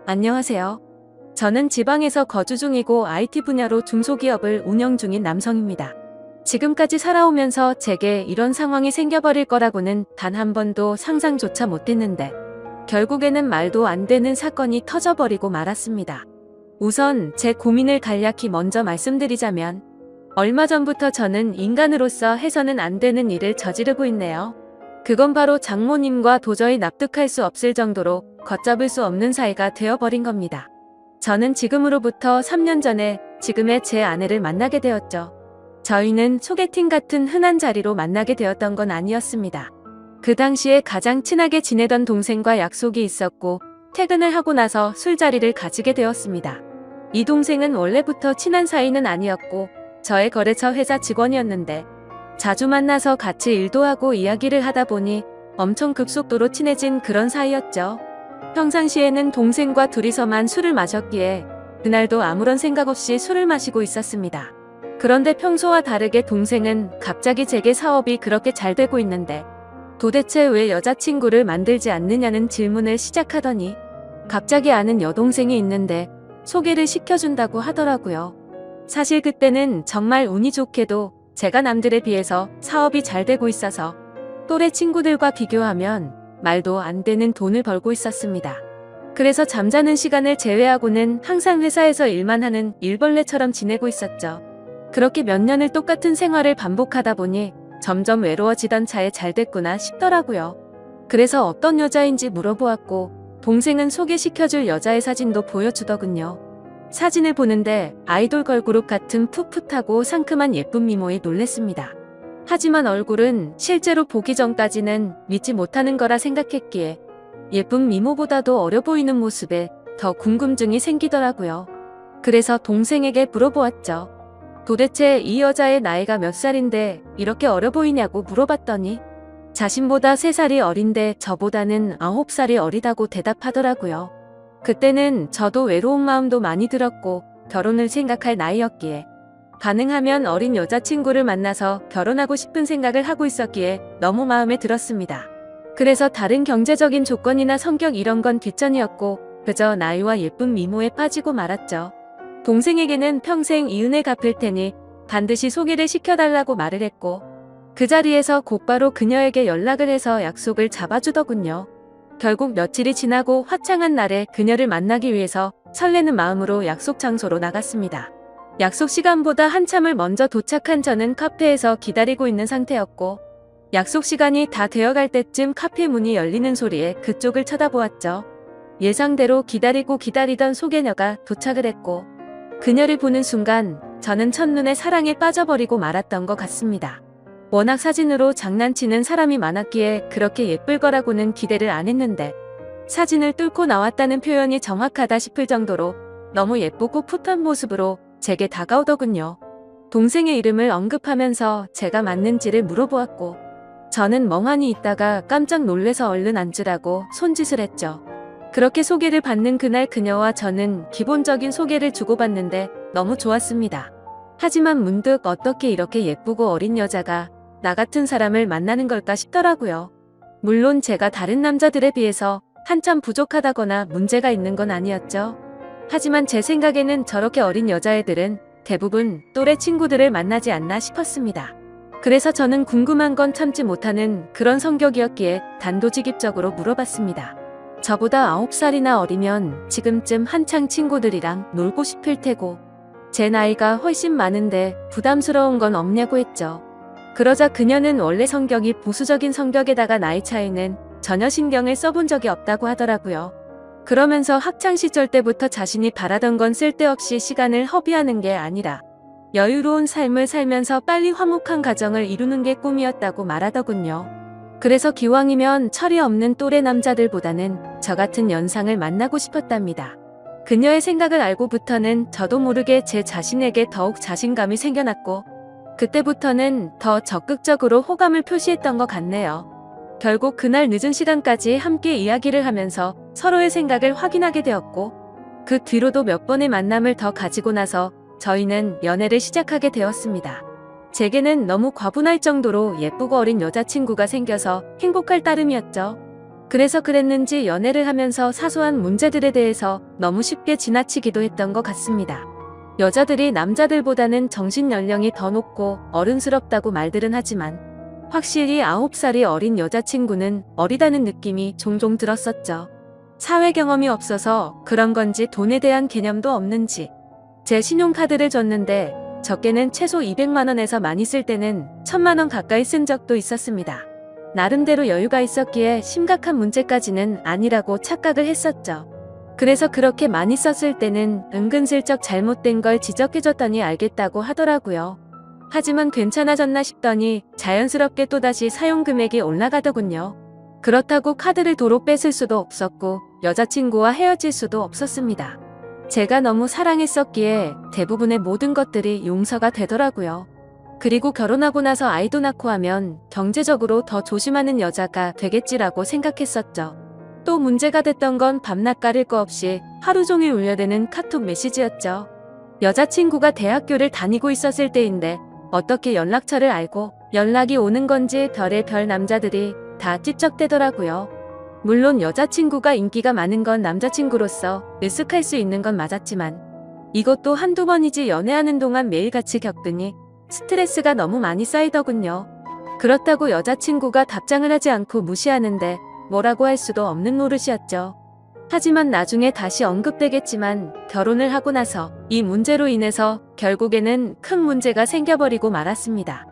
안녕하세요. 저는 지방에서 거주 중이고 IT 분야로 중소기업을 운영 중인 남성입니다. 지금까지 살아오면서 제게 이런 상황이 생겨버릴 거라고는 단 한 번도 상상조차 못했는데 결국에는 말도 안 되는 사건이 터져버리고 말았습니다. 우선 제 고민을 간략히 먼저 말씀드리자면 얼마 전부터 저는 인간으로서 해서는 안 되는 일을 저지르고 있네요. 그건 바로 장모님과 도저히 납득할 수 없을 정도로 걷잡을 수 없는 사이가 되어버린 겁니다. 저는 지금으로부터 3년 전에 지금의 제 아내를 만나게 되었죠. 저희는 소개팅 같은 흔한 자리로 만나게 되었던 건 아니었습니다. 그 당시에 가장 친하게 지내던 동생과 약속이 있었고 퇴근을 하고 나서 술자리를 가지게 되었습니다. 이 동생은 원래부터 친한 사이는 아니었고 저의 거래처 회사 직원이었는데 자주 만나서 같이 일도 하고 이야기를 하다 보니 엄청 급속도로 친해진 그런 사이였죠. 평상시에는 동생과 둘이서만 술을 마셨기에 그날도 아무런 생각 없이 술을 마시고 있었습니다. 그런데 평소와 다르게 동생은 갑자기 제게 사업이 그렇게 잘 되고 있는데 도대체 왜 여자친구를 만들지 않느냐는 질문을 시작하더니 갑자기 아는 여동생이 있는데 소개를 시켜준다고 하더라고요. 사실 그때는 정말 운이 좋게도 제가 남들에 비해서 사업이 잘 되고 있어서 또래 친구들과 비교하면 말도 안 되는 돈을 벌고 있었습니다. 그래서 잠자는 시간을 제외하고는 항상 회사에서 일만 하는 일벌레처럼 지내고 있었죠. 그렇게 몇 년을 똑같은 생활을 반복하다 보니 점점 외로워지던 차에 잘 됐구나 싶더라고요. 그래서 어떤 여자인지 물어보았고 동생은 소개시켜줄 여자의 사진도 보여주더군요. 사진을 보는데 아이돌 걸그룹 같은 풋풋하고 상큼한 예쁜 미모에 놀랬습니다. 하지만 얼굴은 실제로 보기 전까지는 믿지 못하는 거라 생각했기에 예쁜 미모보다도 어려 보이는 모습에 더 궁금증이 생기더라고요. 그래서 동생에게 물어보았죠. 도대체 이 여자의 나이가 몇 살인데 이렇게 어려 보이냐고 물어봤더니 자신보다 3살이 어린데 저보다는 9살이 어리다고 대답하더라고요. 그때는 저도 외로운 마음도 많이 들었고 결혼을 생각할 나이였기에 가능하면 어린 여자친구를 만나서 결혼하고 싶은 생각을 하고 있었기에 너무 마음에 들었습니다. 그래서 다른 경제적인 조건이나 성격 이런 건 뒷전이었고 그저 나이와 예쁜 미모에 빠지고 말았죠. 동생에게는 평생 이 은혜 갚을 테니 반드시 소개를 시켜달라고 말을 했고 그 자리에서 곧바로 그녀에게 연락을 해서 약속을 잡아주더군요. 결국 며칠이 지나고 화창한 날에 그녀를 만나기 위해서 설레는 마음으로 약속 장소로 나갔습니다. 약속 시간보다 한참을 먼저 도착한 저는 카페에서 기다리고 있는 상태였고 약속 시간이 다 되어갈 때쯤 카페 문이 열리는 소리에 그쪽을 쳐다보았죠. 예상대로 기다리고 기다리던 소개녀가 도착을 했고 그녀를 보는 순간 저는 첫눈에 사랑에 빠져버리고 말았던 것 같습니다. 워낙 사진으로 장난치는 사람이 많았기에 그렇게 예쁠 거라고는 기대를 안 했는데 사진을 뚫고 나왔다는 표현이 정확하다 싶을 정도로 너무 예쁘고 풋한 모습으로 제게 다가오더군요. 동생의 이름을 언급하면서 제가 맞는지를 물어보았고 저는 멍하니 있다가 깜짝 놀래서 얼른 앉으라고 손짓을 했죠. 그렇게 소개를 받는 그날 그녀와 저는 기본적인 소개를 주고받는데 너무 좋았습니다. 하지만 문득 어떻게 이렇게 예쁘고 어린 여자가 나 같은 사람을 만나는 걸까 싶더라고요. 물론 제가 다른 남자들에 비해서 한참 부족하다거나 문제가 있는 건 아니었죠. 하지만 제 생각에는 저렇게 어린 여자애들은 대부분 또래 친구들을 만나지 않나 싶었습니다. 그래서 저는 궁금한 건 참지 못하는 그런 성격이었기에 단도직입적으로 물어봤습니다. 저보다 9살이나 어리면 지금쯤 한창 친구들이랑 놀고 싶을 테고 제 나이가 훨씬 많은데 부담스러운 건 없냐고 했죠. 그러자 그녀는 원래 성격이 보수적인 성격에다가 나이 차이는 전혀 신경을 써본 적이 없다고 하더라고요. 그러면서 학창시절 때부터 자신이 바라던 건 쓸데없이 시간을 허비하는 게 아니라 여유로운 삶을 살면서 빨리 화목한 가정을 이루는 게 꿈이었다고 말하더군요. 그래서 기왕이면 철이 없는 또래 남자들보다는 저 같은 연상을 만나고 싶었답니다. 그녀의 생각을 알고부터는 저도 모르게 제 자신에게 더욱 자신감이 생겨났고 그때부터는 더 적극적으로 호감을 표시했던 것 같네요. 결국 그날 늦은 시간까지 함께 이야기를 하면서 서로의 생각을 확인하게 되었고 그 뒤로도 몇 번의 만남을 더 가지고 나서 저희는 연애를 시작하게 되었습니다. 제게는 너무 과분할 정도로 예쁘고 어린 여자친구가 생겨서 행복할 따름이었죠. 그래서 그랬는지 연애를 하면서 사소한 문제들에 대해서 너무 쉽게 지나치기도 했던 것 같습니다. 여자들이 남자들보다는 정신 연령이 더 높고 어른스럽다고 말들은 하지만 확실히 9살이 어린 여자친구는 어리다는 느낌이 종종 들었었죠. 사회 경험이 없어서 그런 건지 돈에 대한 개념도 없는지 제 신용카드를 줬는데 적게는 최소 200만 원에서 많이 쓸 때는 1000만 원 가까이 쓴 적도 있었습니다. 나름대로 여유가 있었기에 심각한 문제까지는 아니라고 착각을 했었죠. 그래서 그렇게 많이 썼을 때는 은근슬쩍 잘못된 걸 지적해줬더니 알겠다고 하더라고요. 하지만 괜찮아졌나 싶더니 자연스럽게 또다시 사용 금액이 올라가더군요. 그렇다고 카드를 도로 뺏을 수도 없었고 여자친구와 헤어질 수도 없었습니다. 제가 너무 사랑했었기에 대부분의 모든 것들이 용서가 되더라고요. 그리고 결혼하고 나서 아이도 낳고 하면 경제적으로 더 조심하는 여자가 되겠지라고 생각했었죠. 또 문제가 됐던 건 밤낮 가릴 거 없이 하루 종일 울려대는 카톡 메시지였죠. 여자친구가 대학교를 다니고 있었을 때인데 어떻게 연락처를 알고 연락이 오는 건지 별의 별 남자들이 다 찝쩍대더라고요. 물론 여자친구가 인기가 많은 건 남자친구로서 으쓱할 수 있는 건 맞았지만 이것도 한두 번이지 연애하는 동안 매일같이 겪더니 스트레스가 너무 많이 쌓이더군요. 그렇다고 여자친구가 답장을 하지 않고 무시하는데 뭐라고 할 수도 없는 노릇이었죠. 하지만 나중에 다시 언급되겠지만 결혼을 하고 나서 이 문제로 인해서 결국에는 큰 문제가 생겨버리고 말았습니다.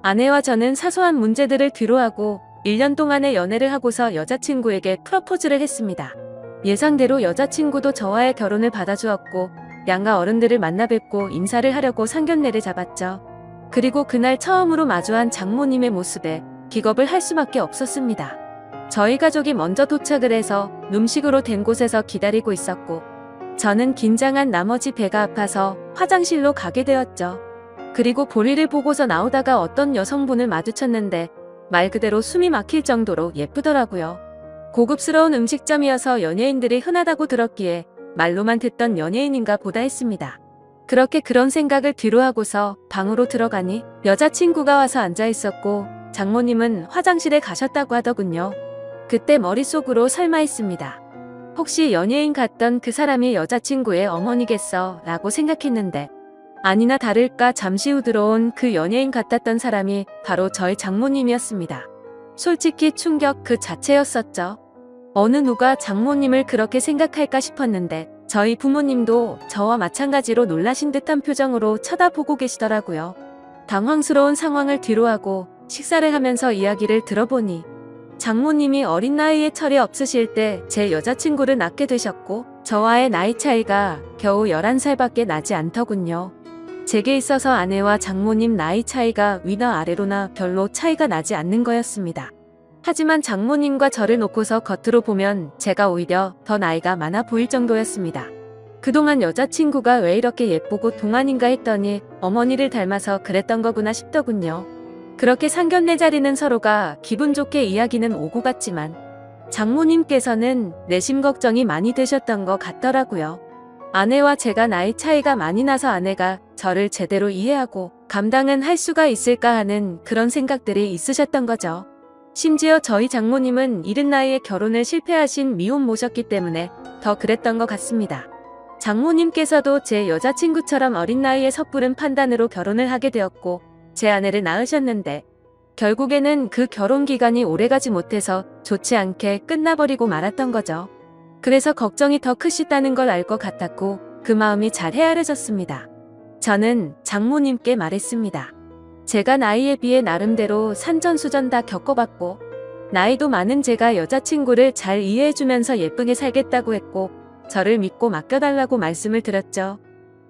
아내와 저는 사소한 문제들을 뒤로하고 1년 동안의 연애를 하고서 여자친구에게 프러포즈를 했습니다. 예상대로 여자친구도 저와의 결혼을 받아주었고 양가 어른들을 만나 뵙고 인사를 하려고 상견례를 잡았죠. 그리고 그날 처음으로 마주한 장모님의 모습에 기겁을 할 수밖에 없었습니다. 저희 가족이 먼저 도착을 해서 음식으로 된 곳에서 기다리고 있었고 저는 긴장한 나머지 배가 아파서 화장실로 가게 되었죠. 그리고 볼일을 보고서 나오다가 어떤 여성분을 마주쳤는데 말 그대로 숨이 막힐 정도로 예쁘더라고요. 고급스러운 음식점이어서 연예인들이 흔하다고 들었기에 말로만 듣던 연예인인가 보다 했습니다. 그렇게 그런 생각을 뒤로 하고서 방으로 들어가니 여자친구가 와서 앉아 있었고 장모님은 화장실에 가셨다고 하더군요. 그때 머릿속으로 설마 했습니다. 혹시 연예인 같던 그 사람이 여자친구의 어머니겠어 라고 생각했는데 아니나 다를까 잠시 후 들어온 그 연예인 같았던 사람이 바로 저희 장모님이었습니다. 솔직히 충격 그 자체였었죠. 어느 누가 장모님을 그렇게 생각할까 싶었는데 저희 부모님도 저와 마찬가지로 놀라신 듯한 표정으로 쳐다보고 계시더라고요. 당황스러운 상황을 뒤로하고 식사를 하면서 이야기를 들어보니 장모님이 어린 나이에 철이 없으실 때 제 여자친구를 낳게 되셨고 저와의 나이 차이가 겨우 11살밖에 나지 않더군요. 제게 있어서 아내와 장모님 나이 차이가 위나 아래로나 별로 차이가 나지 않는 거였습니다. 하지만 장모님과 저를 놓고서 겉으로 보면 제가 오히려 더 나이가 많아 보일 정도였습니다. 그동안 여자친구가 왜 이렇게 예쁘고 동안인가 했더니 어머니를 닮아서 그랬던 거구나 싶더군요. 그렇게 상견례 자리는 서로가 기분 좋게 이야기는 오고 갔지만 장모님께서는 내심 걱정이 많이 되셨던 것 같더라고요. 아내와 제가 나이 차이가 많이 나서 아내가 저를 제대로 이해하고 감당은 할 수가 있을까 하는 그런 생각들이 있으셨던 거죠. 심지어 저희 장모님은 이른 나이에 결혼을 실패하신 미혼모셨기 때문에 더 그랬던 것 같습니다. 장모님께서도 제 여자친구처럼 어린 나이에 섣부른 판단으로 결혼을 하게 되었고 제 아내를 낳으셨는데 결국에는 그 결혼 기간이 오래가지 못해서 좋지 않게 끝나버리고 말았던 거죠. 그래서 걱정이 더 크시다는 걸 알 것 같았고 그 마음이 잘 헤아려졌습니다. 저는 장모님께 말했습니다. 제가 나이에 비해 나름대로 산전수전 다 겪어봤고 나이도 많은 제가 여자친구를 잘 이해해주면서 예쁘게 살겠다고 했고 저를 믿고 맡겨달라고 말씀을 드렸죠.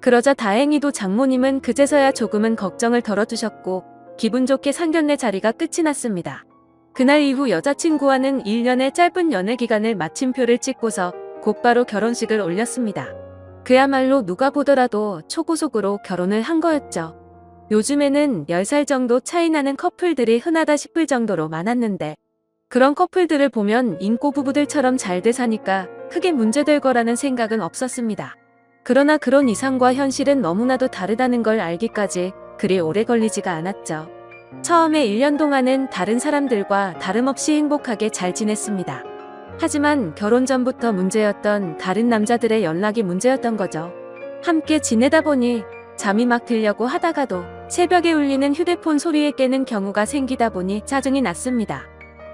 그러자 다행히도 장모님은 그제서야 조금은 걱정을 덜어주셨고 기분 좋게 상견례 자리가 끝이 났습니다. 그날 이후 여자친구와는 1년의 짧은 연애 기간을 마침표를 찍고서 곧바로 결혼식을 올렸습니다. 그야말로 누가 보더라도 초고속으로 결혼을 한 거였죠. 요즘에는 10살 정도 차이 나는 커플들이 흔하다 싶을 정도로 많았는데 그런 커플들을 보면 인고 부부들처럼 잘돼 사니까 크게 문제될 거라는 생각은 없었습니다. 그러나 그런 이상과 현실은 너무나도 다르다는 걸 알기까지 그리 오래 걸리지가 않았죠. 처음에 1년 동안은 다른 사람들과 다름없이 행복하게 잘 지냈습니다. 하지만 결혼 전부터 문제였던 다른 남자들의 연락이 문제였던 거죠. 함께 지내다 보니 잠이 막 들려고 하다가도 새벽에 울리는 휴대폰 소리에 깨는 경우가 생기다 보니 짜증이 났습니다.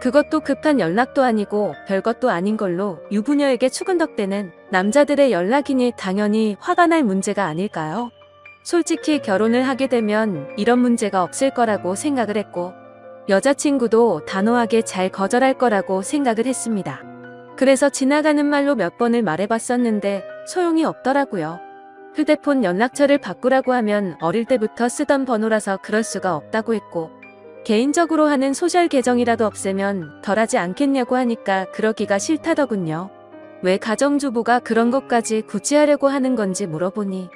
그것도 급한 연락도 아니고 별것도 아닌 걸로 유부녀에게 추근덕대는 남자들의 연락이니 당연히 화가 날 문제가 아닐까요? 솔직히 결혼을 하게 되면 이런 문제가 없을 거라고 생각을 했고 여자친구도 단호하게 잘 거절할 거라고 생각을 했습니다. 그래서 지나가는 말로 몇 번을 말해봤었는데 소용이 없더라고요. 휴대폰 연락처를 바꾸라고 하면 어릴 때부터 쓰던 번호라서 그럴 수가 없다고 했고 개인적으로 하는 소셜 계정이라도 없애면 덜하지 않겠냐고 하니까 그러기가 싫다더군요. 왜 가정주부가 그런 것까지 굳이 하려고 하는 건지 물어보니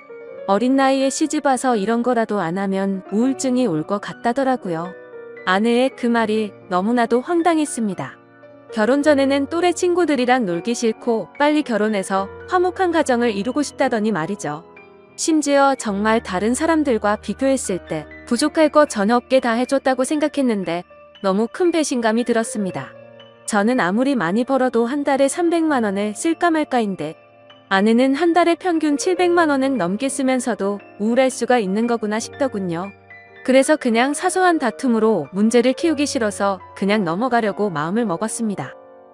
어린 나이에 시집와서 이런 거라도 안 하면 우울증이 올 것 같다더라고요. 아내의 그 말이 너무나도 황당했습니다. 결혼 전에는 또래 친구들이랑 놀기 싫고 빨리 결혼해서 화목한 가정을 이루고 싶다더니 말이죠. 심지어 정말 다른 사람들과 비교했을 때 부족할 거 전혀 없게 다 해줬다고 생각했는데 너무 큰 배신감이 들었습니다. 저는 아무리 많이 벌어도 한 달에 300만 원을 쓸까 말까인데 아내는 한 달에 평균 700만 원은 넘게 쓰면서도 우울할 수가 있는 거구나 싶더군요. 그래서 그냥 사소한 다툼으로 문제를 키우기 싫어서 그냥 넘어가려고 마음을 먹었습니다.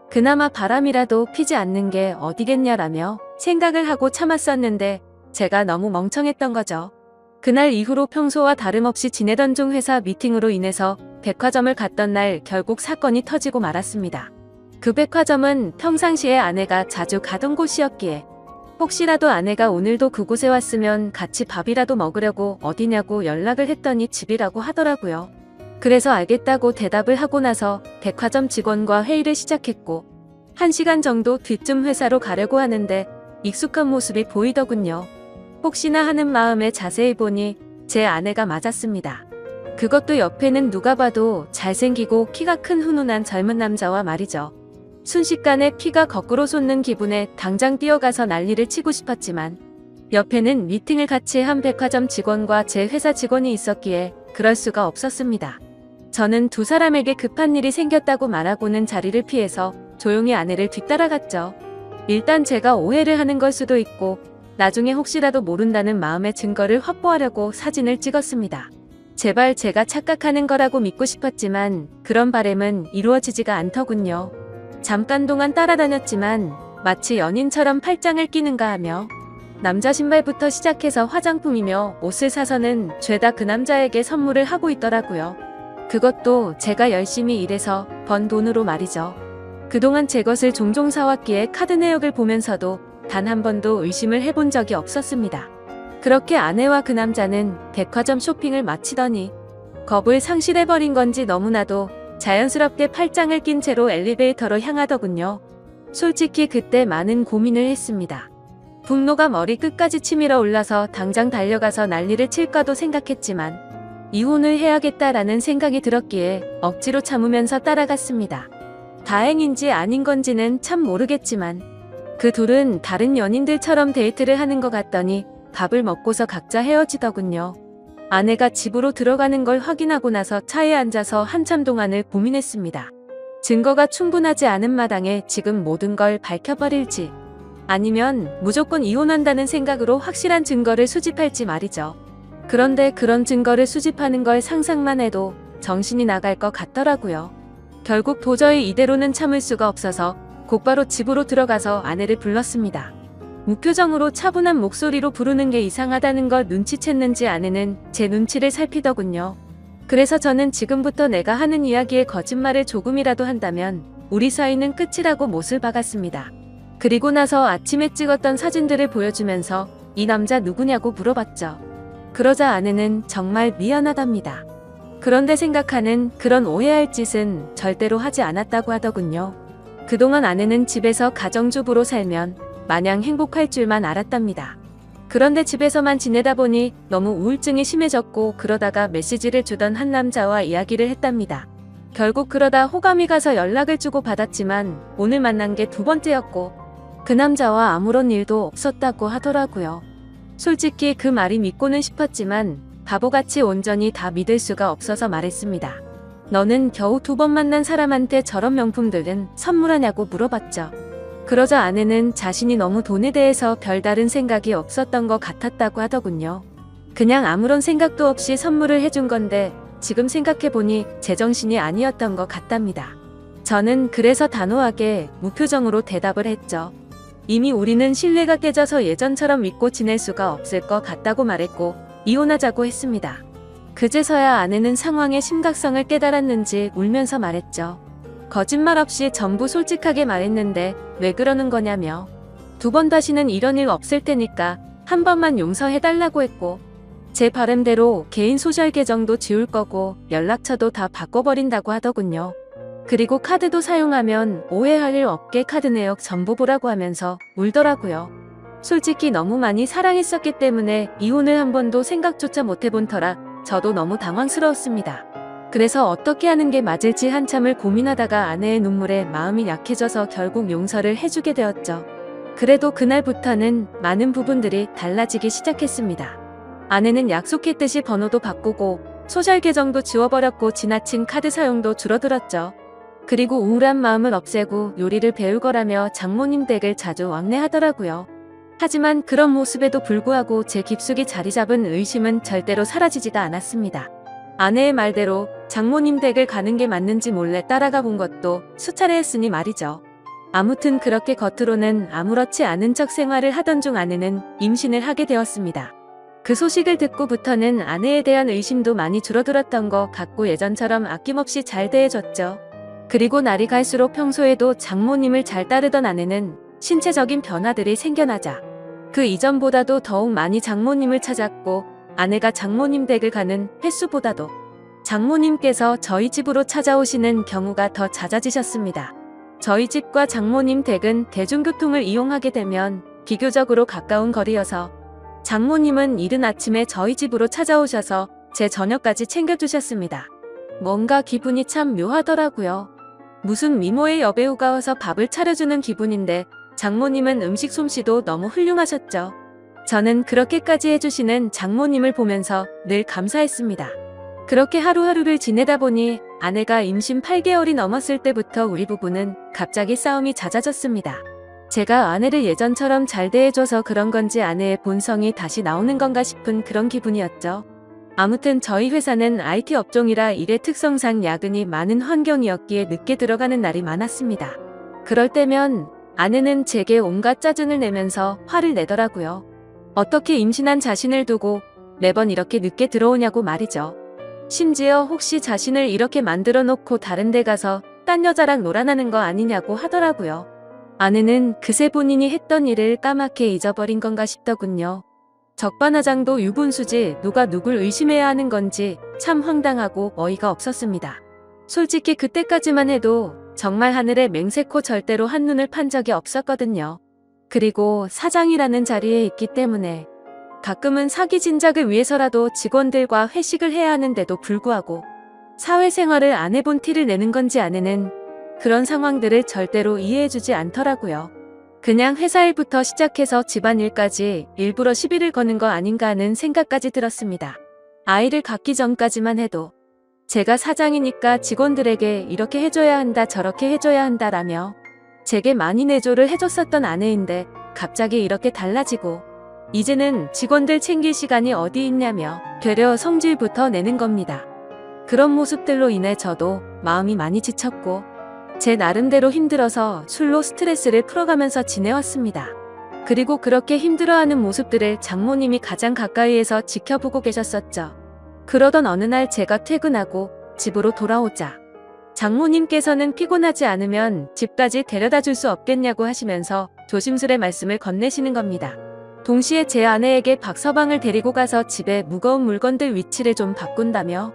그나마 바람이라도 피지 않는 게 어디겠냐라며 생각을 하고 참았었는데 제가 너무 멍청했던 거죠. 그날 이후로 평소와 다름없이 지내던 중 회사 미팅으로 인해서 백화점을 갔던 날 결국 사건이 터지고 말았습니다. 그 백화점은 평상시에 아내가 자주 가던 곳이었기에 혹시라도 아내가 오늘도 그곳에 왔으면 같이 밥이라도 먹으려고 어디냐고 연락을 했더니 집이라고 하더라고요. 그래서 알겠다고 대답을 하고 나서 백화점 직원과 회의를 시작했고 1시간 정도 뒤쯤 회사로 가려고 하는데 익숙한 모습이 보이더군요. 혹시나 하는 마음에 자세히 보니 제 아내가 맞았습니다. 그것도 옆에는 누가 봐도 잘생기고 키가 큰 훈훈한 젊은 남자와 말이죠. 순식간에 피가 거꾸로 솟는 기분에 당장 뛰어가서 난리를 치고 싶었지만 옆에는 미팅을 같이 한 백화점 직원과 제 회사 직원이 있었기에 그럴 수가 없었습니다. 저는 두 사람에게 급한 일이 생겼다고 말하고는 자리를 피해서 조용히 아내를 뒤따라갔죠. 일단 제가 오해를 하는 걸 수도 있고 나중에 혹시라도 모른다는 마음의 증거를 확보하려고 사진을 찍었습니다. 제발 제가 착각하는 거라고 믿고 싶었지만 그런 바람은 이루어지지가 않더군요. 잠깐 동안 따라다녔지만 마치 연인처럼 팔짱을 끼는가 하며 남자 신발부터 시작해서 화장품이며 옷을 사서는 죄다 그 남자에게 선물을 하고 있더라고요. 그것도 제가 열심히 일해서 번 돈으로 말이죠. 그동안 제 것을 종종 사왔기에 카드 내역을 보면서도 단 한 번도 의심을 해본 적이 없었습니다. 그렇게 아내와 그 남자는 백화점 쇼핑을 마치더니 겁을 상실해버린 건지 너무나도 자연스럽게 팔짱을 낀 채로 엘리베이터로 향하더군요. 솔직히 그때 많은 고민을 했습니다. 분노가 머리 끝까지 치밀어 올라서 당장 달려가서 난리를 칠까도 생각했지만 이혼을 해야겠다라는 생각이 들었기에 억지로 참으면서 따라갔습니다. 다행인지 아닌 건지는 참 모르겠지만 그 둘은 다른 연인들처럼 데이트를 하는 것 같더니 밥을 먹고서 각자 헤어지더군요. 아내가 집으로 들어가는 걸 확인하고 나서 차에 앉아서 한참 동안을 고민했습니다. 증거가 충분하지 않은 마당에 지금 모든 걸 밝혀버릴지 아니면 무조건 이혼한다는 생각으로 확실한 증거를 수집할지 말이죠. 그런데 그런 증거를 수집하는 걸 상상만 해도 정신이 나갈 것 같더라고요. 결국 도저히 이대로는 참을 수가 없어서 곧바로 집으로 들어가서 아내를 불렀습니다. 무표정으로 차분한 목소리로 부르는 게 이상하다는 걸 눈치챘는지 아내는 제 눈치를 살피더군요. 그래서 저는 지금부터 내가 하는 이야기에 거짓말을 조금이라도 한다면 우리 사이는 끝이라고 못을 박았습니다. 그리고 나서 아침에 찍었던 사진들을 보여주면서 이 남자 누구냐고 물어봤죠. 그러자 아내는 정말 미안하답니다. 그런데 생각하는 그런 오해할 짓은 절대로 하지 않았다고 하더군요. 그동안 아내는 집에서 가정주부로 살면 마냥 행복할 줄만 알았답니다. 그런데 집에서만 지내다 보니 너무 우울증이 심해졌고 그러다가 메시지를 주던 한 남자와 이야기를 했답니다. 결국 그러다 호감이 가서 연락을 주고 받았지만 오늘 만난 게 두 번째였고 그 남자와 아무런 일도 없었다고 하더라고요. 솔직히 그 말이 믿고는 싶었지만 바보같이 온전히 다 믿을 수가 없어서 말했습니다. 너는 겨우 2번 만난 사람한테 저런 명품들은 선물하냐고 물어봤죠. 그러자 아내는 자신이 너무 돈에 대해서 별다른 생각이 없었던 것 같았다고 하더군요. 그냥 아무런 생각도 없이 선물을 해준 건데 지금 생각해보니 제정신이 아니었던 것 같답니다. 저는 그래서 단호하게 무표정으로 대답을 했죠. 이미 우리는 신뢰가 깨져서 예전처럼 믿고 지낼 수가 없을 것 같다고 말했고 이혼하자고 했습니다. 그제서야 아내는 상황의 심각성을 깨달았는지 울면서 말했죠. 거짓말 없이 전부 솔직하게 말했는데 왜 그러는 거냐며. 2번 다시는 이런 일 없을 테니까 한 번만 용서해달라고 했고 제 바람대로 개인 소셜 계정도 지울 거고 연락처도 다 바꿔버린다고 하더군요. 그리고 카드도 사용하면 오해할 일 없게 카드 내역 전부 보라고 하면서 울더라고요. 솔직히 너무 많이 사랑했었기 때문에 이혼을 한 번도 생각조차 못해본 터라 저도 너무 당황스러웠습니다. 그래서 어떻게 하는 게 맞을지 한참을 고민하다가 아내의 눈물에 마음이 약해져서 결국 용서를 해주게 되었죠. 그래도 그날부터는 많은 부분들이 달라지기 시작했습니다. 아내는 약속했듯이 번호도 바꾸고 소셜 계정도 지워버렸고 지나친 카드 사용도 줄어들었죠. 그리고 우울한 마음을 없애고 요리를 배울 거라며 장모님 댁을 자주 왕래하더라고요. 하지만 그런 모습에도 불구하고 제 깊숙이 자리 잡은 의심은 절대로 사라지지가 않았습니다. 아내의 말대로 장모님 댁을 가는 게 맞는지 몰래 따라가 본 것도 수차례 했으니 말이죠. 아무튼 그렇게 겉으로는 아무렇지 않은 척 생활을 하던 중 아내는 임신을 하게 되었습니다. 그 소식을 듣고부터는 아내에 대한 의심도 많이 줄어들었던 것 같고 예전처럼 아낌없이 잘 대해줬죠. 그리고 날이 갈수록 평소에도 장모님을 잘 따르던 아내는 신체적인 변화들이 생겨나자 그 이전보다도 더욱 많이 장모님을 찾았고 아내가 장모님 댁을 가는 횟수보다도 장모님께서 저희 집으로 찾아오시는 경우가 더 잦아지셨습니다. 저희 집과 장모님 댁은 대중교통을 이용하게 되면 비교적으로 가까운 거리여서 장모님은 이른 아침에 저희 집으로 찾아오셔서 제 저녁까지 챙겨주셨습니다. 뭔가 기분이 참 묘하더라고요. 무슨 미모의 여배우가 와서 밥을 차려주는 기분인데 장모님은 음식 솜씨도 너무 훌륭하셨죠. 저는 그렇게까지 해주시는 장모님을 보면서 늘 감사했습니다. 그렇게 하루하루를 지내다 보니 아내가 임신 8개월이 넘었을 때부터 우리 부부는 갑자기 싸움이 잦아졌습니다. 제가 아내를 예전처럼 잘 대해줘서 그런 건지 아내의 본성이 다시 나오는 건가 싶은 그런 기분이었죠. 아무튼 저희 회사는 IT 업종이라 일의 특성상 야근이 많은 환경이었기에 늦게 들어가는 날이 많았습니다. 그럴 때면 아내는 제게 온갖 짜증을 내면서 화를 내더라고요. 어떻게 임신한 자신을 두고 매번 이렇게 늦게 들어오냐고 말이죠. 심지어 혹시 자신을 이렇게 만들어 놓고 다른 데 가서 딴 여자랑 놀아나는 거 아니냐고 하더라고요. 아내는 그새 본인이 했던 일을 까맣게 잊어버린 건가 싶더군요. 적반하장도 유분수지 누가 누굴 의심해야 하는 건지 참 황당하고 어이가 없었습니다. 솔직히 그때까지만 해도 정말 하늘에 맹세코 절대로 한눈을 판 적이 없었거든요. 그리고 사장이라는 자리에 있기 때문에 가끔은 사기 진작을 위해서라도 직원들과 회식을 해야 하는데도 불구하고 사회생활을 안 해본 티를 내는 건지 아내는 그런 상황들을 절대로 이해해주지 않더라고요. 그냥 회사 일부터 시작해서 집안일까지 일부러 시비를 거는 거 아닌가 하는 생각까지 들었습니다. 아이를 갖기 전까지만 해도 제가 사장이니까 직원들에게 이렇게 해줘야 한다 저렇게 해줘야 한다라며 제게 많이 내조를 해줬었던 아내인데 갑자기 이렇게 달라지고 이제는 직원들 챙길 시간이 어디 있냐며 되려 성질부터 내는 겁니다. 그런 모습들로 인해 저도 마음이 많이 지쳤고 제 나름대로 힘들어서 술로 스트레스를 풀어가면서 지내왔습니다. 그리고 그렇게 힘들어하는 모습들을 장모님이 가장 가까이에서 지켜보고 계셨었죠. 그러던 어느 날 제가 퇴근하고 집으로 돌아오자 장모님께서는 피곤하지 않으면 집까지 데려다 줄 수 없겠냐고 하시면서 조심스레 말씀을 건네시는 겁니다. 동시에 제 아내에게 박서방을 데리고 가서 집에 무거운 물건들 위치를 좀 바꾼다며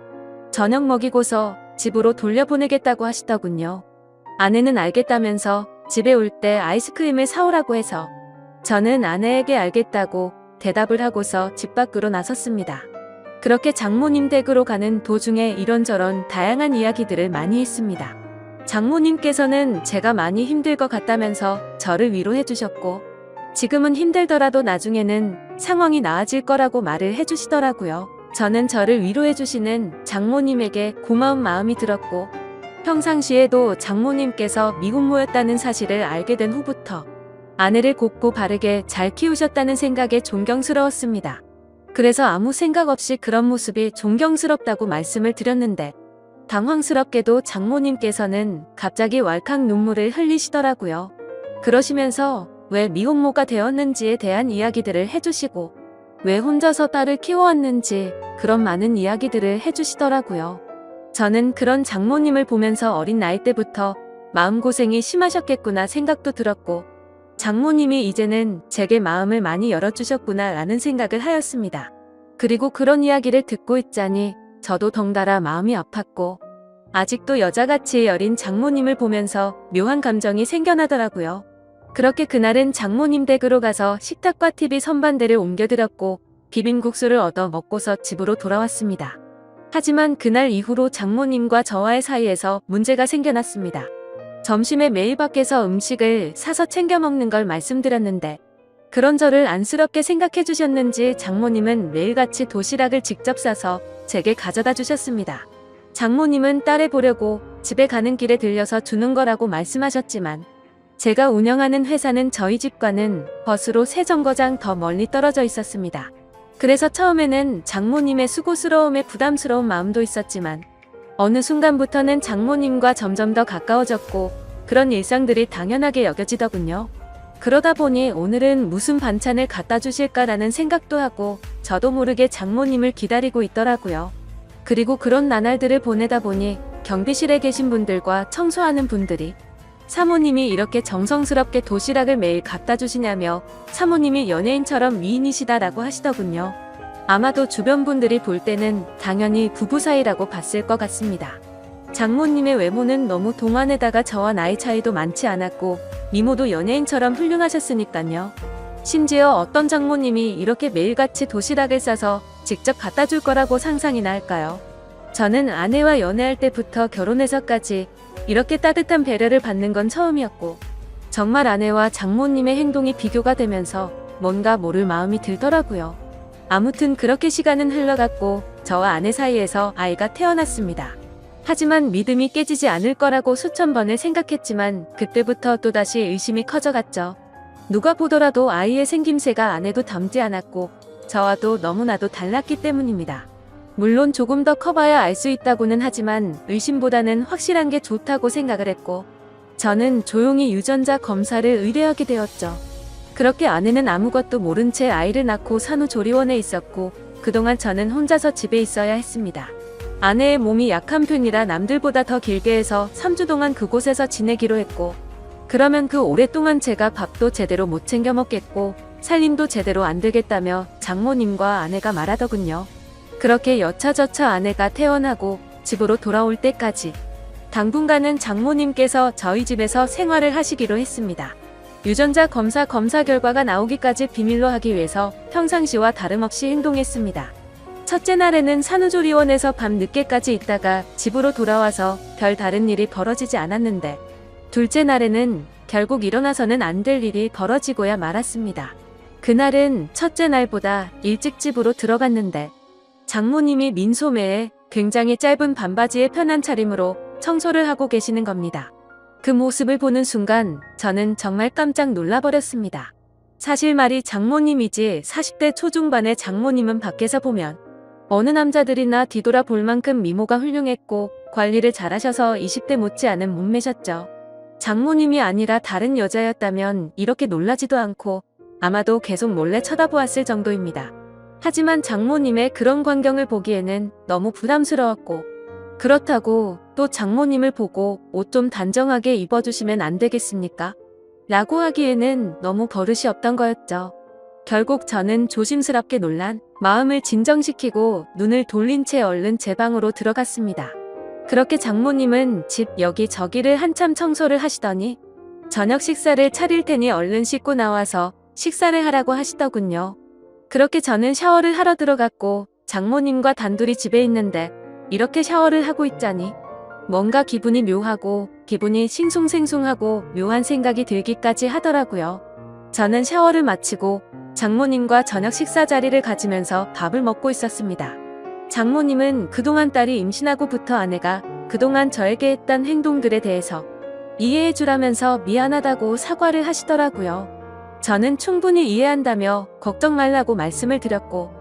저녁 먹이고서 집으로 돌려보내겠다고 하시더군요. 아내는 알겠다면서 집에 올 때 아이스크림을 사오라고 해서 저는 아내에게 알겠다고 대답을 하고서 집 밖으로 나섰습니다. 그렇게 장모님 댁으로 가는 도중에 이런저런 다양한 이야기들을 많이 했습니다. 장모님께서는 제가 많이 힘들 것 같다면서 저를 위로해 주셨고 지금은 힘들더라도 나중에는 상황이 나아질 거라고 말을 해주시더라고요. 저는 저를 위로해주시는 장모님에게 고마운 마음이 들었고, 평상시에도 장모님께서 미혼모였다는 사실을 알게 된 후부터 아내를 곱고 바르게 잘 키우셨다는 생각에 존경스러웠습니다. 그래서 아무 생각 없이 그런 모습이 존경스럽다고 말씀을 드렸는데, 당황스럽게도 장모님께서는 갑자기 왈칵 눈물을 흘리시더라고요. 그러시면서 왜 미혼모가 되었는지에 대한 이야기들을 해주시고, 왜 혼자서 딸을 키워왔는지 그런 많은 이야기들을 해주시더라고요. 저는 그런 장모님을 보면서 어린 나이 때부터 마음고생이 심하셨겠구나 생각도 들었고, 장모님이 이제는 제게 마음을 많이 열어주셨구나 라는 생각을 하였습니다. 그리고 그런 이야기를 듣고 있자니 저도 덩달아 마음이 아팠고, 아직도 여자같이 여린 장모님을 보면서 묘한 감정이 생겨나더라고요. 그렇게 그날은 장모님 댁으로 가서 식탁과 TV 선반대를 옮겨드렸고 비빔국수를 얻어 먹고서 집으로 돌아왔습니다. 하지만 그날 이후로 장모님과 저와의 사이에서 문제가 생겨났습니다. 점심에 매일 밖에서 음식을 사서 챙겨 먹는 걸 말씀드렸는데, 그런 저를 안쓰럽게 생각해 주셨는지 장모님은 매일같이 도시락을 직접 싸서 제게 가져다 주셨습니다. 장모님은 딸을 보려고 집에 가는 길에 들려서 주는 거라고 말씀하셨지만, 제가 운영하는 회사는 저희 집과는 버스로 3정거장 더 멀리 떨어져 있었습니다. 그래서 처음에는 장모님의 수고스러움에 부담스러운 마음도 있었지만, 어느 순간부터는 장모님과 점점 더 가까워졌고 그런 일상들이 당연하게 여겨지더군요. 그러다 보니 오늘은 무슨 반찬을 갖다 주실까라는 생각도 하고 저도 모르게 장모님을 기다리고 있더라고요. 그리고 그런 나날들을 보내다 보니 경비실에 계신 분들과 청소하는 분들이 사모님이 이렇게 정성스럽게 도시락을 매일 갖다 주시냐며 사모님이 연예인처럼 미인이시다라고 하시더군요. 아마도 주변 분들이 볼 때는 당연히 부부 사이라고 봤을 것 같습니다. 장모님의 외모는 너무 동안에다가 저와 나이 차이도 많지 않았고 미모도 연예인처럼 훌륭하셨으니까요. 심지어 어떤 장모님이 이렇게 매일같이 도시락을 싸서 직접 갖다 줄 거라고 상상이나 할까요? 저는 아내와 연애할 때부터 결혼해서까지 이렇게 따뜻한 배려를 받는 건 처음이었고, 정말 아내와 장모님의 행동이 비교가 되면서 뭔가 모를 마음이 들더라고요. 아무튼 그렇게 시간은 흘러갔고 저와 아내 사이에서 아이가 태어났습니다. 하지만 믿음이 깨지지 않을 거라고 수천 번을 생각했지만 그때부터 또다시 의심이 커져갔죠. 누가 보더라도 아이의 생김새가 아내도 닮지 않았고 저와도 너무나도 달랐기 때문입니다. 물론 조금 더 커봐야 알 수 있다고는 하지만 의심보다는 확실한 게 좋다고 생각을 했고, 저는 조용히 유전자 검사를 의뢰하게 되었죠. 그렇게 아내는 아무것도 모른 채 아이를 낳고 산후조리원에 있었고 그동안 저는 혼자서 집에 있어야 했습니다. 아내의 몸이 약한 편이라 남들보다 더 길게 해서 3주 동안 그곳에서 지내기로 했고, 그러면 그 오랫동안 제가 밥도 제대로 못 챙겨 먹겠고 살림도 제대로 안 되겠다며 장모님과 아내가 말하더군요. 그렇게 여차저차 아내가 퇴원하고 집으로 돌아올 때까지 당분간은 장모님께서 저희 집에서 생활을 하시기로 했습니다. 유전자 검사 결과가 나오기까지 비밀로 하기 위해서 평상시와 다름없이 행동했습니다. 첫째 날에는 산후조리원에서 밤 늦게까지 있다가 집으로 돌아와서 별 다른 일이 벌어지지 않았는데, 둘째 날에는 결국 일어나서는 안 될 일이 벌어지고야 말았습니다. 그날은 첫째 날보다 일찍 집으로 들어갔는데 장모님이 민소매에 굉장히 짧은 반바지에 편한 차림으로 청소를 하고 계시는 겁니다. 그 모습을 보는 순간 저는 정말 깜짝 놀라버렸습니다. 사실 말이 장모님이지 40대 초중반의 장모님은 밖에서 보면 어느 남자들이나 뒤돌아 볼 만큼 미모가 훌륭했고 관리를 잘하셔서 20대 못지않은 몸매셨죠. 장모님이 아니라 다른 여자였다면 이렇게 놀라지도 않고 아마도 계속 몰래 쳐다보았을 정도입니다. 하지만 장모님의 그런 광경을 보기에는 너무 부담스러웠고, 그렇다고 또 장모님을 보고 옷 좀 단정하게 입어주시면 안 되겠습니까? 라고 하기에는 너무 버릇이 없던 거였죠. 결국 저는 조심스럽게 놀란 마음을 진정시키고 눈을 돌린 채 얼른 제 방으로 들어갔습니다. 그렇게 장모님은 집 여기저기를 한참 청소를 하시더니 저녁 식사를 차릴 테니 얼른 씻고 나와서 식사를 하라고 하시더군요. 그렇게 저는 샤워를 하러 들어갔고 장모님과 단둘이 집에 있는데 이렇게 샤워를 하고 있자니 뭔가 기분이 묘하고 기분이 싱숭생숭하고 묘한 생각이 들기까지 하더라고요. 저는 샤워를 마치고 장모님과 저녁 식사 자리를 가지면서 밥을 먹고 있었습니다. 장모님은 그동안 딸이 임신하고부터 아내가 그동안 저에게 했던 행동들에 대해서 이해해주라면서 미안하다고 사과를 하시더라고요. 저는 충분히 이해한다며 걱정 말라고 말씀을 드렸고,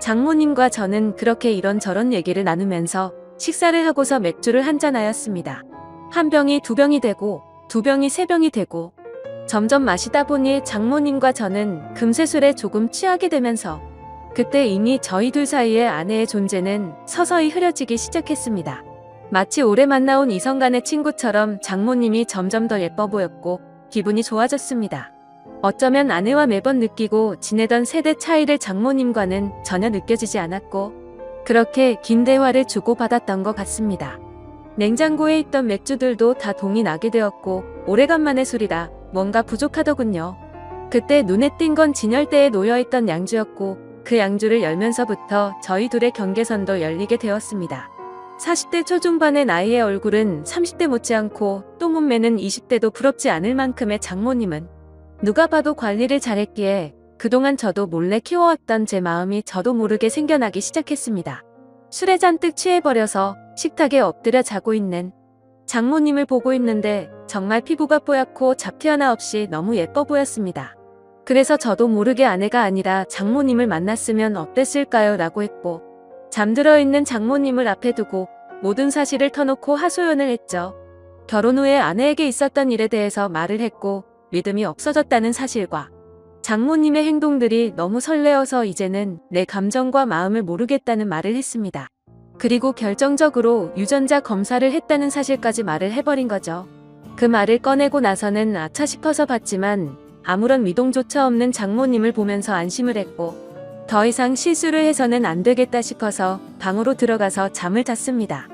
장모님과 저는 그렇게 이런저런 얘기를 나누면서 식사를 하고서 맥주를 한잔하였습니다. 한 병이 두 병이 되고 두 병이 세 병이 되고 점점 마시다 보니 장모님과 저는 금세 술에 조금 취하게 되면서 그때 이미 저희 둘 사이의 아내의 존재는 서서히 흐려지기 시작했습니다. 마치 오래 만나온 이성 간의 친구처럼 장모님이 점점 더 예뻐 보였고 기분이 좋아졌습니다. 어쩌면 아내와 매번 느끼고 지내던 세대 차이를 장모님과는 전혀 느껴지지 않았고 그렇게 긴 대화를 주고받았던 것 같습니다. 냉장고에 있던 맥주들도 다 동이 나게 되었고 오래간만에 술이라 뭔가 부족하더군요. 그때 눈에 띈 건 진열대에 놓여있던 양주였고 그 양주를 열면서부터 저희 둘의 경계선도 열리게 되었습니다. 40대 초중반의 나이의 얼굴은 30대 못지않고 또 몸매는 20대도 부럽지 않을 만큼의 장모님은 누가 봐도 관리를 잘했기에 그동안 저도 몰래 키워왔던 제 마음이 저도 모르게 생겨나기 시작했습니다. 술에 잔뜩 취해버려서 식탁에 엎드려 자고 있는 장모님을 보고 있는데 정말 피부가 뽀얗고 잡티 하나 없이 너무 예뻐 보였습니다. 그래서 저도 모르게 아내가 아니라 장모님을 만났으면 어땠을까요? 라고 했고 잠들어 있는 장모님을 앞에 두고 모든 사실을 터놓고 하소연을 했죠. 결혼 후에 아내에게 있었던 일에 대해서 말을 했고 믿음이 없어졌다는 사실과 장모님의 행동들이 너무 설레어서 이제는 내 감정과 마음을 모르겠다는 말을 했습니다. 그리고 결정적으로 유전자 검사를 했다는 사실까지 말을 해버린 거죠. 그 말을 꺼내고 나서는 아차 싶어서 봤지만 아무런 미동조차 없는 장모님을 보면서 안심을 했고 더 이상 실수를 해서는 안 되겠다 싶어서 방으로 들어가서 잠을 잤습니다.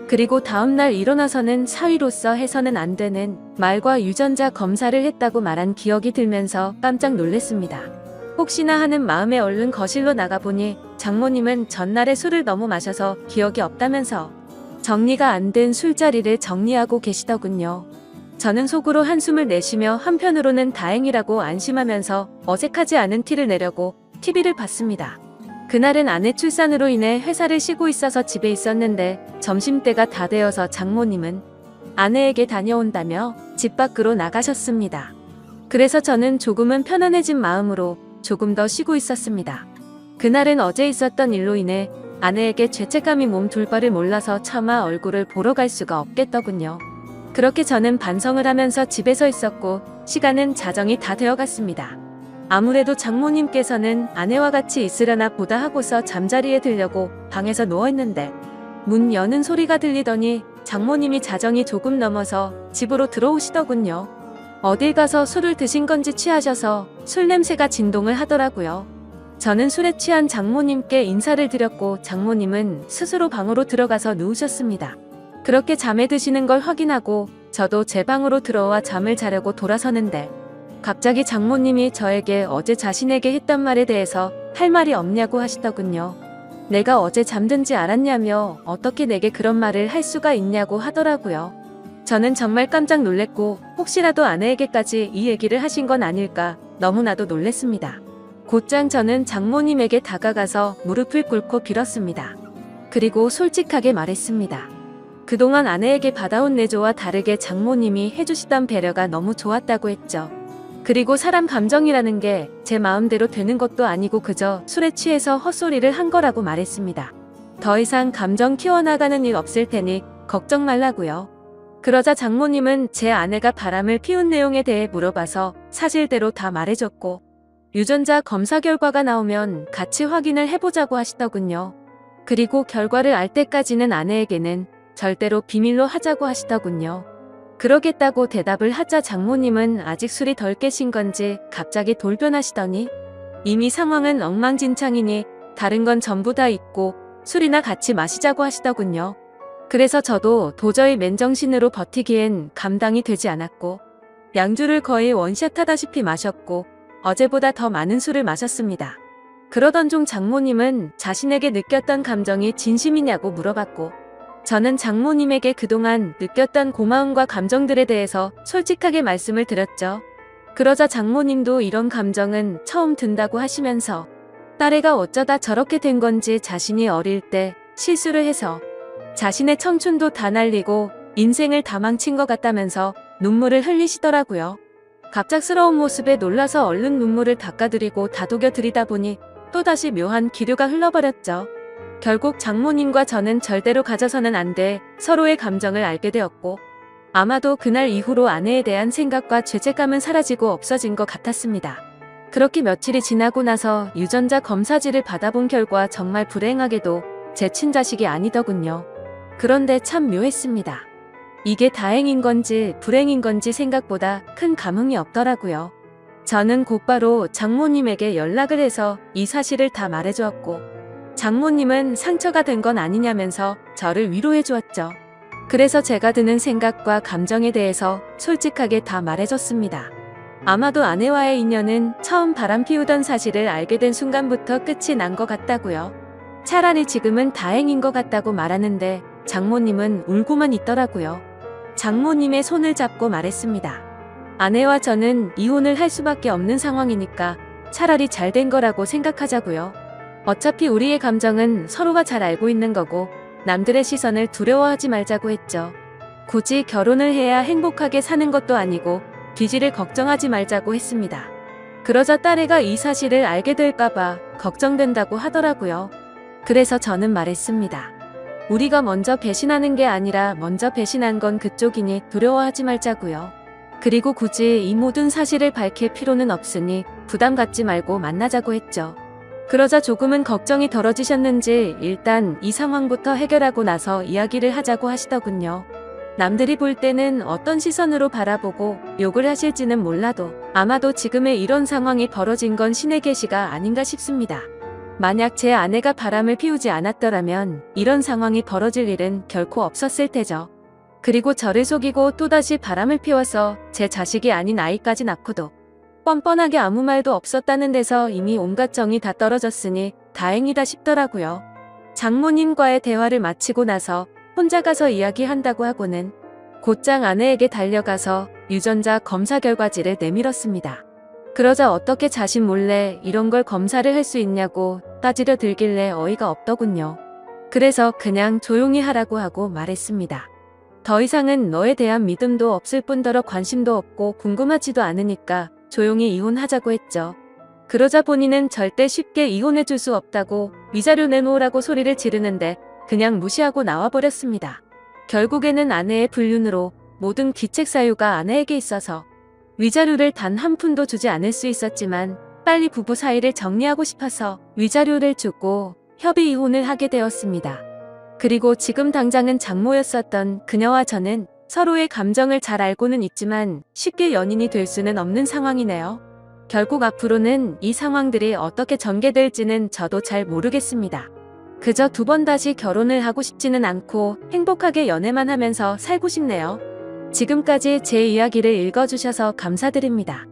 그리고 다음날 일어나서는 사위로서 해서는 안 되는 말과 유전자 검사를 했다고 말한 기억이 들면서 깜짝 놀랐습니다. 혹시나 하는 마음에 얼른 거실로 나가보니 장모님은 전날에 술을 너무 마셔서 기억이 없다면서 정리가 안 된 술자리를 정리하고 계시더군요. 저는 속으로 한숨을 내쉬며 한편으로는 다행이라고 안심하면서 어색하지 않은 티를 내려고 TV를 봤습니다. 그날은 아내 출산으로 인해 회사를 쉬고 있어서 집에 있었는데 점심때가 다 되어서 장모님은 아내에게 다녀온다며 집 밖으로 나가셨습니다. 그래서 저는 조금은 편안해진 마음으로 조금 더 쉬고 있었습니다. 그날은 어제 있었던 일로 인해 아내에게 죄책감이 몸 둘 바를 몰라서 차마 얼굴을 보러 갈 수가 없겠더군요. 그렇게 저는 반성을 하면서 집에서 있었고 시간은 자정이 다 되어갔습니다. 아무래도 장모님께서는 아내와 같이 있으려나 보다 하고서 잠자리에 들려고 방에서 누워있는데 문 여는 소리가 들리더니 장모님이 자정이 조금 넘어서 집으로 들어오시더군요. 어딜 가서 술을 드신 건지 취하셔서 술 냄새가 진동을 하더라고요. 저는 술에 취한 장모님께 인사를 드렸고 장모님은 스스로 방으로 들어가서 누우셨습니다. 그렇게 잠에 드시는 걸 확인하고 저도 제 방으로 들어와 잠을 자려고 돌아서는데 갑자기 장모님이 저에게 어제 자신에게 했던 말에 대해서 할 말이 없냐고 하시더군요. 내가 어제 잠든지 알았냐며 어떻게 내게 그런 말을 할 수가 있냐고 하더라고요. 저는 정말 깜짝 놀랬고 혹시라도 아내에게까지 이 얘기를 하신 건 아닐까 너무나도 놀랬습니다. 곧장 저는 장모님에게 다가가서 무릎을 꿇고 빌었습니다. 그리고 솔직하게 말했습니다. 그동안 아내에게 받아온 내조와 다르게 장모님이 해주시던 배려가 너무 좋았다고 했죠. 그리고 사람 감정이라는 게 제 마음대로 되는 것도 아니고 그저 술에 취해서 헛소리를 한 거라고 말했습니다. 더 이상 감정 키워나가는 일 없을 테니 걱정 말라고요. 그러자 장모님은 제 아내가 바람을 피운 내용에 대해 물어봐서 사실대로 다 말해줬고 유전자 검사 결과가 나오면 같이 확인을 해보자고 하시더군요. 그리고 결과를 알 때까지는 아내에게는 절대로 비밀로 하자고 하시더군요. 그러겠다고 대답을 하자 장모님은 아직 술이 덜 깨신 건지 갑자기 돌변하시더니 이미 상황은 엉망진창이니 다른 건 전부 다 잊고 술이나 같이 마시자고 하시더군요. 그래서 저도 도저히 맨정신으로 버티기엔 감당이 되지 않았고 양주를 거의 원샷 하다시피 마셨고 어제보다 더 많은 술을 마셨습니다. 그러던 중 장모님은 자신에게 느꼈던 감정이 진심이냐고 물어봤고 저는 장모님에게 그동안 느꼈던 고마움과 감정들에 대해서 솔직하게 말씀을 드렸죠. 그러자 장모님도 이런 감정은 처음 든다고 하시면서 딸애가 어쩌다 저렇게 된 건지 자신이 어릴 때 실수를 해서 자신의 청춘도 다 날리고 인생을 다 망친 것 같다면서 눈물을 흘리시더라고요. 갑작스러운 모습에 놀라서 얼른 눈물을 닦아드리고 다독여드리다 보니 또다시 묘한 기류가 흘러버렸죠. 결국 장모님과 저는 절대로 가져서는 안 돼 서로의 감정을 알게 되었고, 아마도 그날 이후로 아내에 대한 생각과 죄책감은 사라지고 없어진 것 같았습니다. 그렇게 며칠이 지나고 나서 유전자 검사지를 받아본 결과 정말 불행하게도 제 친자식이 아니더군요. 그런데 참 묘했습니다. 이게 다행인 건지 불행인 건지 생각보다 큰 감흥이 없더라고요. 저는 곧바로 장모님에게 연락을 해서 이 사실을 다 말해주었고, 장모님은 상처가 된 건 아니냐면서 저를 위로해 주었죠. 그래서 제가 드는 생각과 감정에 대해서 솔직하게 다 말해줬습니다. 아마도 아내와의 인연은 처음 바람 피우던 사실을 알게 된 순간부터 끝이 난 것 같다고요. 차라리 지금은 다행인 것 같다고 말하는데 장모님은 울고만 있더라고요. 장모님의 손을 잡고 말했습니다. 아내와 저는 이혼을 할 수밖에 없는 상황이니까 차라리 잘 된 거라고 생각하자고요. 어차피 우리의 감정은 서로가 잘 알고 있는 거고 남들의 시선을 두려워하지 말자고 했죠. 굳이 결혼을 해야 행복하게 사는 것도 아니고 뒤지를 걱정하지 말자고 했습니다. 그러자 딸애가 이 사실을 알게 될까봐 걱정된다고 하더라고요. 그래서 저는 말했습니다. 우리가 먼저 배신하는 게 아니라 먼저 배신한 건 그쪽이니 두려워하지 말자고요. 그리고 굳이 이 모든 사실을 밝힐 필요는 없으니 부담 갖지 말고 만나자고 했죠. 그러자 조금은 걱정이 덜어지셨는지 일단 이 상황부터 해결하고 나서 이야기를 하자고 하시더군요. 남들이 볼 때는 어떤 시선으로 바라보고 욕을 하실지는 몰라도 아마도 지금의 이런 상황이 벌어진 건 신의 계시가 아닌가 싶습니다. 만약 제 아내가 바람을 피우지 않았더라면 이런 상황이 벌어질 일은 결코 없었을 테죠. 그리고 저를 속이고 또다시 바람을 피워서 제 자식이 아닌 아이까지 낳고도 뻔뻔하게 아무 말도 없었다는 데서 이미 온갖 정이 다 떨어졌으니 다행이다 싶더라고요. 장모님과의 대화를 마치고 나서 혼자 가서 이야기한다고 하고는 곧장 아내에게 달려가서 유전자 검사 결과지를 내밀었습니다. 그러자 어떻게 자신 몰래 이런 걸 검사를 할 수 있냐고 따지려 들길래 어이가 없더군요. 그래서 그냥 조용히 하라고 하고 말했습니다. 더 이상은 너에 대한 믿음도 없을 뿐더러 관심도 없고 궁금하지도 않으니까 조용히 이혼하자고 했죠. 그러자 본인은 절대 쉽게 이혼해 줄 수 없다고 위자료 내놓으라고 소리를 지르는데 그냥 무시하고 나와버렸습니다. 결국에는 아내의 불륜으로 모든 귀책 사유가 아내에게 있어서 위자료를 단 한 푼도 주지 않을 수 있었지만 빨리 부부 사이를 정리하고 싶어서 위자료를 주고 협의 이혼을 하게 되었습니다. 그리고 지금 당장은 장모였었던 그녀와 저는 서로의 감정을 잘 알고는 있지만 쉽게 연인이 될 수는 없는 상황이네요. 결국 앞으로는 이 상황들이 어떻게 전개될지는 저도 잘 모르겠습니다. 그저 두 번 다시 결혼을 하고 싶지는 않고 행복하게 연애만 하면서 살고 싶네요. 지금까지 제 이야기를 읽어주셔서 감사드립니다.